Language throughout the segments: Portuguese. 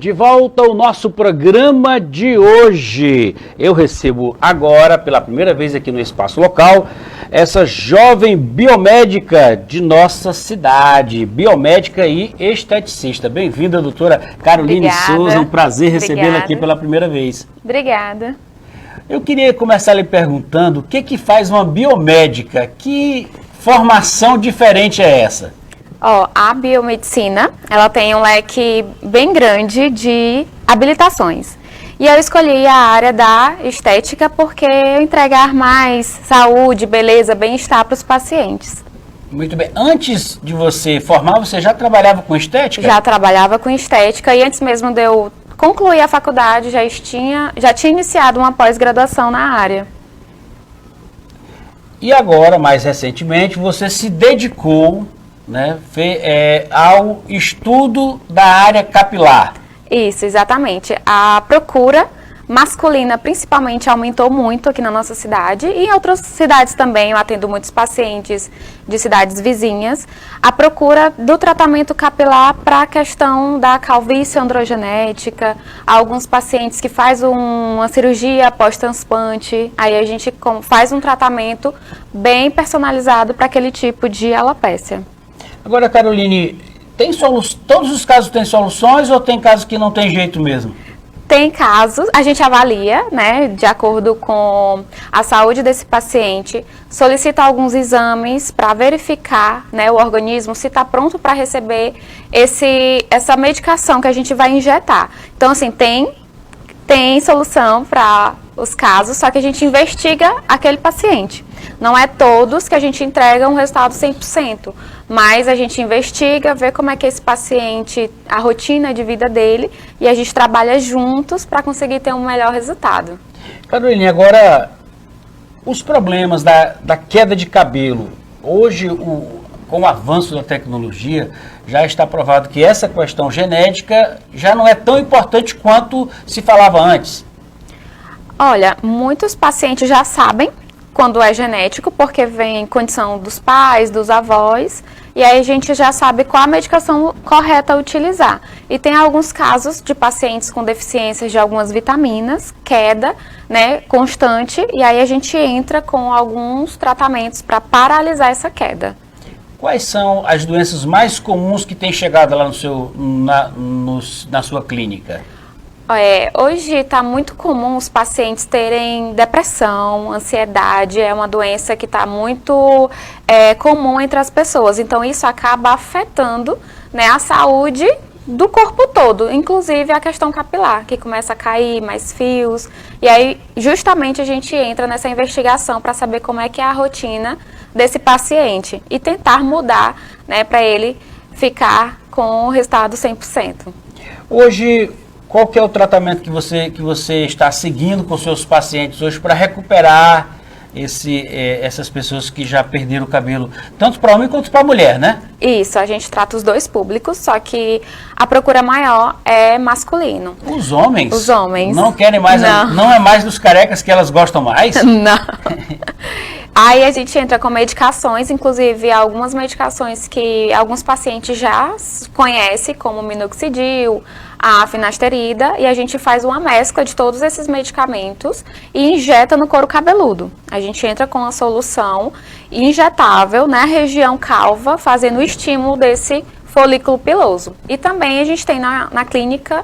De volta ao nosso programa de hoje. Eu recebo agora, pela primeira vez aqui no Espaço Local, essa jovem biomédica de nossa cidade, biomédica e esteticista. Bem-vinda, doutora Caroline Souza, um prazer recebê-la aqui pela primeira vez. Obrigada. Eu queria começar lhe perguntando o que faz uma biomédica, que formação diferente é essa? A biomedicina, ela tem um leque bem grande de habilitações. E eu escolhi a área da estética porque entregar mais saúde, beleza, bem-estar para os pacientes. Muito bem. Antes de você formar, você já trabalhava com estética? Já trabalhava com estética e antes mesmo de eu concluir a faculdade, já tinha iniciado uma pós-graduação na área. E agora, mais recentemente, você se dedicou, né, ao estudo da área capilar. Isso, exatamente. A procura masculina, principalmente, aumentou muito aqui na nossa cidade e em outras cidades também. Eu atendo muitos pacientes de cidades vizinhas. A procura do tratamento capilar para a questão da calvície androgenética, alguns pacientes que fazem uma cirurgia pós-transplante, aí a gente faz um tratamento bem personalizado para aquele tipo de alopécia. Agora, Caroline, todos os casos têm soluções ou tem casos que não tem jeito mesmo? Tem casos, a gente avalia, né, de acordo com a saúde desse paciente, solicita alguns exames para verificar, né, o organismo se está pronto para receber essa medicação que a gente vai injetar. Então, assim, tem solução para os casos, só que a gente investiga aquele paciente. Não é todos que a gente entrega um resultado 100%, mas a gente investiga, vê como é que esse paciente, a rotina de vida dele, e a gente trabalha juntos para conseguir ter um melhor resultado. Caroline, agora, os problemas da queda de cabelo, hoje, com o avanço da tecnologia, já está provado que essa questão genética já não é tão importante quanto se falava antes. Olha, muitos pacientes já sabem quando é genético, porque vem em condição dos pais, dos avós, e aí a gente já sabe qual a medicação correta a utilizar. E tem alguns casos de pacientes com deficiências de algumas vitaminas, queda, né, constante, e aí a gente entra com alguns tratamentos para paralisar essa queda. Quais são as doenças mais comuns que têm chegado lá na sua clínica? Hoje está muito comum os pacientes terem depressão, ansiedade, é uma doença que está muito comum entre as pessoas. Então isso acaba afetando, né, a saúde do corpo todo, inclusive a questão capilar, que começa a cair mais fios. E aí justamente a gente entra nessa investigação para saber como é que é a rotina desse paciente e tentar mudar, né, para ele ficar com o resultado 100%. Hoje, qual que é o tratamento que você está seguindo com seus pacientes hoje para recuperar essas pessoas que já perderam o cabelo, tanto para homem quanto para mulher, né? Isso, a gente trata os dois públicos, só que a procura maior é masculino. Os homens? Os homens. Não querem mais, não é mais dos carecas que elas gostam mais? Não. Aí a gente entra com medicações, inclusive algumas medicações que alguns pacientes já conhecem, como o minoxidil, a finasterida, e a gente faz uma mescla de todos esses medicamentos e injeta no couro cabeludo. A gente entra com a solução injetável na região calva, fazendo o estímulo desse folículo piloso. E também a gente tem na clínica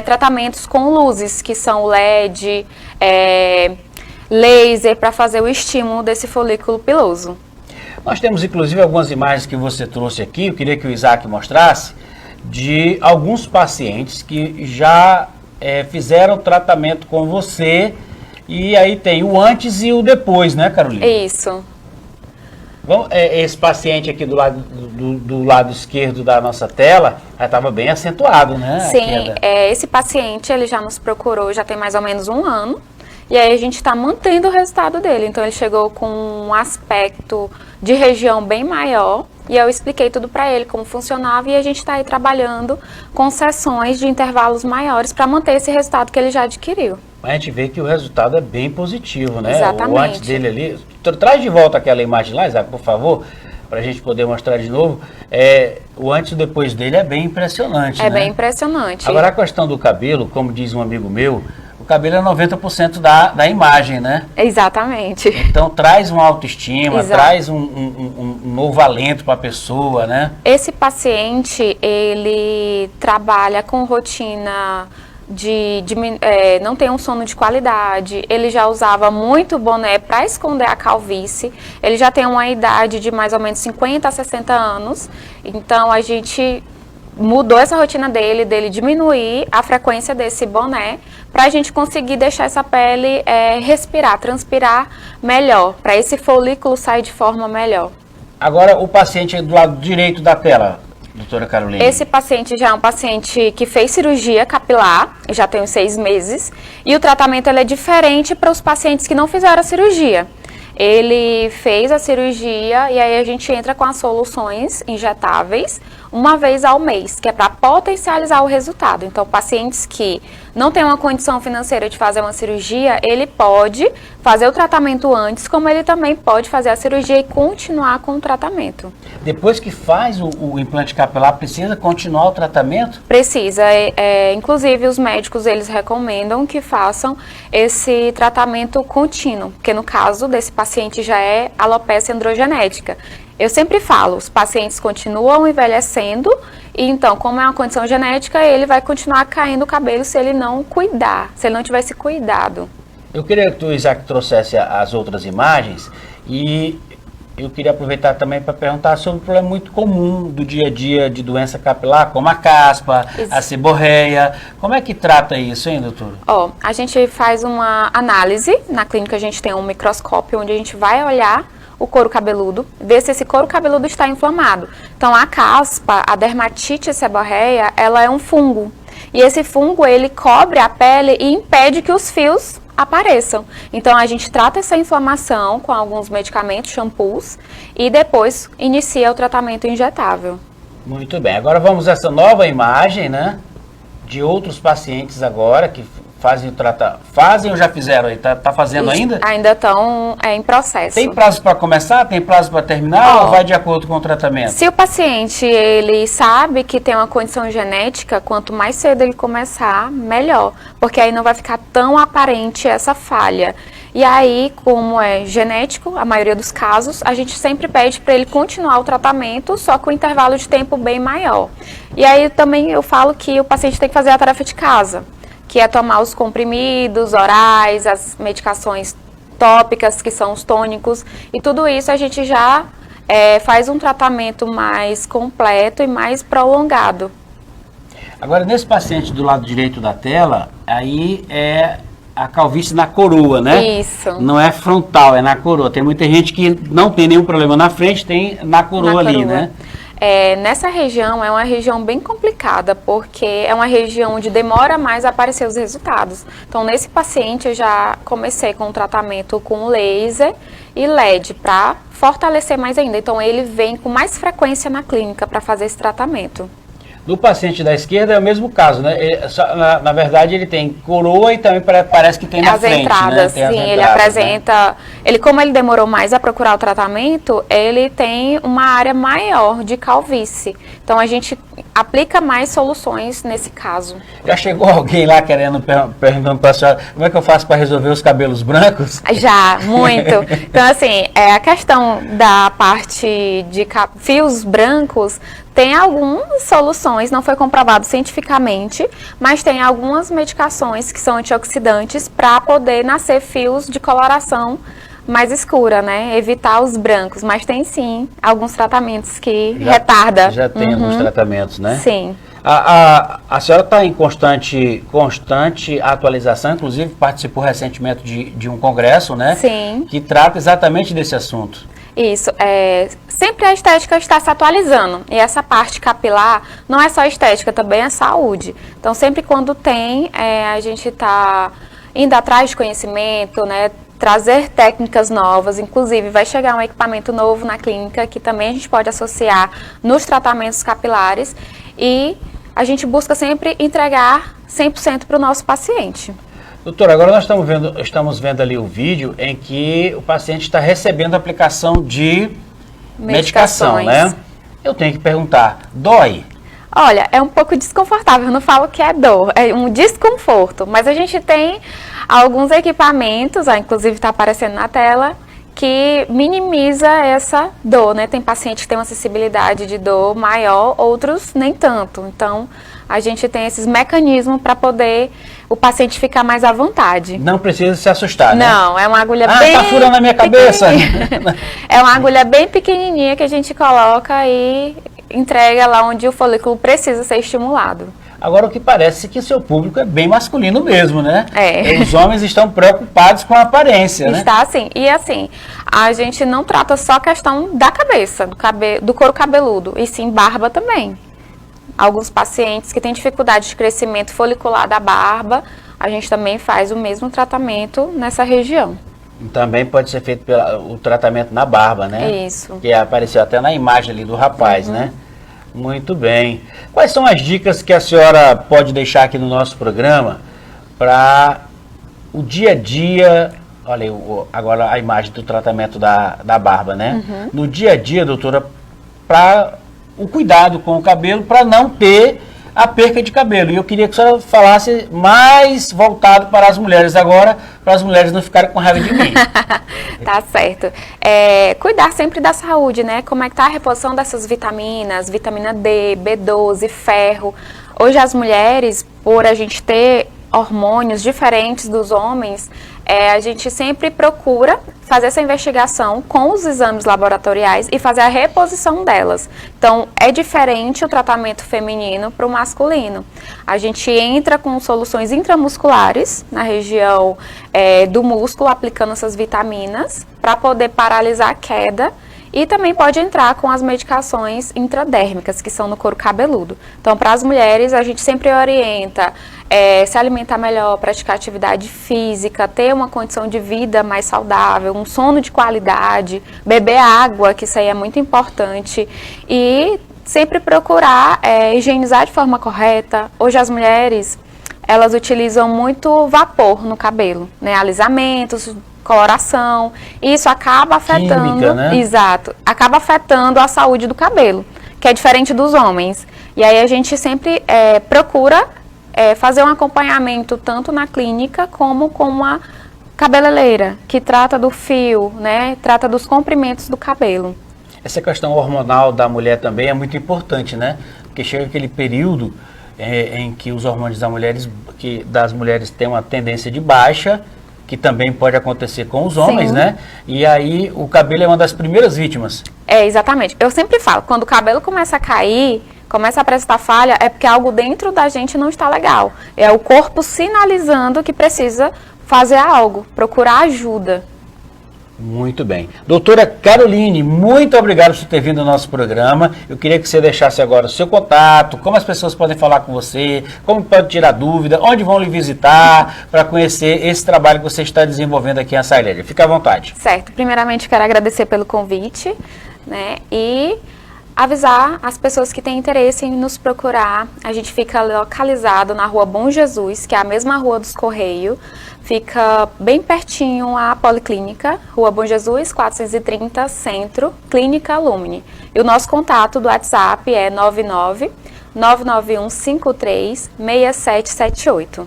tratamentos com luzes, que são LED, laser, para fazer o estímulo desse folículo piloso. Nós temos inclusive algumas imagens que você trouxe aqui, eu queria que o Isaac mostrasse, de alguns pacientes que já fizeram tratamento com você, e aí tem o antes e o depois, né, Carolina? Isso. Esse paciente aqui do lado esquerdo da nossa tela, já estava bem acentuado, né? Sim, esse paciente ele já nos procurou, já tem mais ou menos um ano, e aí a gente está mantendo o resultado dele. Então ele chegou com um aspecto de região bem maior, e eu expliquei tudo para ele, como funcionava, e a gente está aí trabalhando com sessões de intervalos maiores para manter esse resultado que ele já adquiriu. A gente vê que o resultado é bem positivo, né? Exatamente. O antes dele ali. Traz de volta aquela imagem lá, Isaac, por favor. para a gente poder mostrar de novo, o antes e o depois dele é bem impressionante, né? É bem impressionante. Agora, a questão do cabelo, como diz um amigo meu, o cabelo é 90% da imagem, né? Exatamente. Então, traz uma autoestima, Exato. traz um novo alento para a pessoa, né? Esse paciente, ele trabalha com rotina não tem um sono de qualidade, ele já usava muito boné para esconder a calvície, ele já tem uma idade de mais ou menos 50 a 60 anos, então a gente mudou essa rotina dele diminuir a frequência desse boné, para a gente conseguir deixar essa pele respirar, transpirar melhor, para esse folículo sair de forma melhor. Agora, o paciente do lado direito da tela, doutora Carolina. Esse paciente já é um paciente que fez cirurgia capilar, já tem uns 6 meses, e o tratamento ele é diferente para os pacientes que não fizeram a cirurgia. Ele fez a cirurgia e aí a gente entra com as soluções injetáveis uma vez ao mês, que é para potencializar o resultado. Então, pacientes que não têm uma condição financeira de fazer uma cirurgia, ele pode fazer o tratamento antes, como ele também pode fazer a cirurgia e continuar com o tratamento. Depois que faz o implante capilar, precisa continuar o tratamento? Precisa. Inclusive, os médicos, eles recomendam que façam esse tratamento contínuo, porque no caso desse paciente já é alopecia androgenética. Eu sempre falo, os pacientes continuam envelhecendo, e então, como é uma condição genética, ele vai continuar caindo o cabelo se ele não cuidar, se ele não tivesse cuidado. Eu queria que tu, Isaac, trouxesse as outras imagens, e eu queria aproveitar também para perguntar sobre um problema muito comum do dia a dia de doença capilar, como a caspa, a seborreia. Como é que trata isso, hein, doutor? A gente faz uma análise, na clínica a gente tem um microscópio, onde a gente vai olhar o couro cabeludo, ver se esse couro cabeludo está inflamado. Então, a caspa, a dermatite seborreia, ela é um fungo. E esse fungo, ele cobre a pele e impede que os fios apareçam. Então, a gente trata essa inflamação com alguns medicamentos, shampoos, e depois inicia o tratamento injetável. Muito bem. Agora vamos a essa nova imagem, né? De outros pacientes agora que fazem ou já fizeram aí? Tá fazendo ainda? Ainda estão em processo. Tem prazo para começar? Tem prazo para terminar? Ou vai de acordo com o tratamento? Se o paciente ele sabe que tem uma condição genética, quanto mais cedo ele começar, melhor. Porque aí não vai ficar tão aparente essa falha. E aí, como é genético, a maioria dos casos, a gente sempre pede para ele continuar o tratamento, só com um intervalo de tempo bem maior. E aí também eu falo que o paciente tem que fazer a tarefa de casa, que é tomar os comprimidos orais, as medicações tópicas, que são os tônicos, e tudo isso a gente já faz um tratamento mais completo e mais prolongado. Agora, nesse paciente do lado direito da tela, aí é a calvície na coroa, né? Isso. Não é frontal, é na coroa. Tem muita gente que não tem nenhum problema na frente, tem na coroa ali, né? Nessa região é uma região bem complicada, porque é uma região onde demora mais a aparecer os resultados. Então, nesse paciente eu já comecei com o tratamento com laser e LED para fortalecer mais ainda. Então, ele vem com mais frequência na clínica para fazer esse tratamento. No paciente da esquerda é o mesmo caso, né? Na verdade, ele tem coroa e também parece que tem na frente, entradas, né? Sim, ele apresenta... Né? Como ele demorou mais a procurar o tratamento, ele tem uma área maior de calvície. Então, a gente aplica mais soluções nesse caso. Já chegou alguém lá perguntando para a senhora como é que eu faço para resolver os cabelos brancos? Já, muito. Então, assim, a questão da parte de fios brancos... Tem algumas soluções, não foi comprovado cientificamente, mas tem algumas medicações que são antioxidantes para poder nascer fios de coloração mais escura, né? Evitar os brancos, mas tem sim alguns tratamentos que retarda. Já tem alguns tratamentos, né? Sim. A senhora está em constante atualização, inclusive participou recentemente de um congresso, né? Sim. Que trata exatamente desse assunto. Isso, sempre a estética está se atualizando, e essa parte capilar não é só estética, também é saúde. Então, sempre quando tem, a gente está indo atrás de conhecimento, né, trazer técnicas novas, inclusive vai chegar um equipamento novo na clínica, que também a gente pode associar nos tratamentos capilares, e a gente busca sempre entregar 100% para o nosso paciente. Doutor, agora nós estamos vendo ali o vídeo em que o paciente está recebendo a aplicação de medicação, né? Eu tenho que perguntar, dói? Olha, é um pouco desconfortável, eu não falo que é dor, é um desconforto, mas a gente tem alguns equipamentos, inclusive está aparecendo na tela, que minimiza essa dor, né? Tem paciente que tem uma sensibilidade de dor maior, outros nem tanto. Então, a gente tem esses mecanismos para poder o paciente ficar mais à vontade. Não precisa se assustar, né? Não, é uma agulha bem... tá furando a minha cabeça! É uma agulha bem pequenininha que a gente coloca e entrega lá onde o folículo precisa ser estimulado. Agora, o que parece que seu público é bem masculino mesmo, né? É. Os homens estão preocupados com a aparência, né? Está assim. E assim, a gente não trata só a questão da cabeça, do couro cabeludo, e sim barba também. Alguns pacientes que têm dificuldade de crescimento folicular da barba, a gente também faz o mesmo tratamento nessa região. Também pode ser feito o tratamento na barba, né? Isso. Que apareceu até na imagem ali do rapaz, né? Muito bem. Quais são as dicas que a senhora pode deixar aqui no nosso programa para o dia a dia? Olha aí, agora a imagem do tratamento da barba, né? No dia a dia, doutora, para o cuidado com o cabelo, para não ter a perca de cabelo. E eu queria que a senhora falasse mais voltado para as mulheres agora, para as mulheres não ficarem com raiva de mim. Tá certo. Cuidar sempre da saúde, né? Como é que tá a reposição dessas vitaminas, vitamina D, B12, ferro. Hoje as mulheres, por a gente ter hormônios diferentes dos homens, a gente sempre procura fazer essa investigação com os exames laboratoriais e fazer a reposição delas. Então, é diferente o tratamento feminino para o masculino. A gente entra com soluções intramusculares na região do músculo, aplicando essas vitaminas para poder paralisar a queda. E também pode entrar com as medicações intradérmicas, que são no couro cabeludo. Então, para as mulheres, a gente sempre orienta se alimentar melhor, praticar atividade física, ter uma condição de vida mais saudável, um sono de qualidade, beber água, que isso aí é muito importante. E sempre procurar higienizar de forma correta. Hoje as mulheres, elas utilizam muito vapor no cabelo, né? Alisamentos, coloração, e isso acaba afetando, química, né? Exato, acaba afetando a saúde do cabelo, que é diferente dos homens. E aí a gente sempre procura fazer um acompanhamento tanto na clínica como com uma cabeleireira, que trata do fio, né, trata dos comprimentos do cabelo. Essa questão hormonal da mulher também é muito importante, né? Porque chega aquele período em que os hormônios das mulheres têm uma tendência de baixa, que também pode acontecer com os homens, Sim. né? E aí o cabelo é uma das primeiras vítimas. Exatamente. Eu sempre falo, quando o cabelo começa a cair, começa a apresentar falha, é porque algo dentro da gente não está legal. É o corpo sinalizando que precisa fazer algo, procurar ajuda. Muito bem. Doutora Caroline, muito obrigado por ter vindo ao nosso programa. Eu queria que você deixasse agora o seu contato, como as pessoas podem falar com você, como pode tirar dúvida, onde vão lhe visitar para conhecer esse trabalho que você está desenvolvendo aqui em Açailéria. Fique à vontade. Certo. Primeiramente, quero agradecer pelo convite, né? E avisar as pessoas que têm interesse em nos procurar. A gente fica localizado na Rua Bom Jesus, que é a mesma Rua dos Correios. Fica bem pertinho à Policlínica, Rua Bom Jesus, 430, Centro, Clínica Lumine. E o nosso contato do WhatsApp é 99-99153-6778.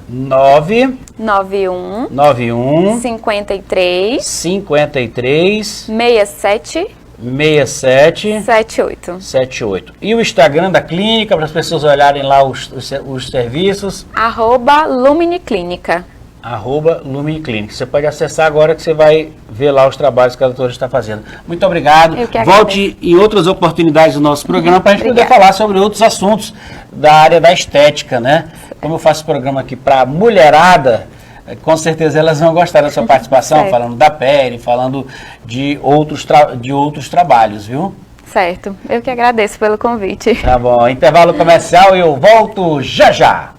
991 53 53 67 78. E o Instagram da clínica, para as pessoas olharem lá os serviços? @Lumine Clínica. @Lumine Clínica. Você pode acessar agora que você vai ver lá os trabalhos que a doutora está fazendo. Muito obrigado. Eu que Volte em outras oportunidades do nosso programa para a gente poder falar sobre outros assuntos da área da estética, né? Como eu faço programa aqui para mulherada, com certeza elas vão gostar da sua participação, Certo. falando da pele, falando de outros trabalhos, viu? Certo. Eu que agradeço pelo convite. Tá bom. Intervalo comercial e eu volto já já.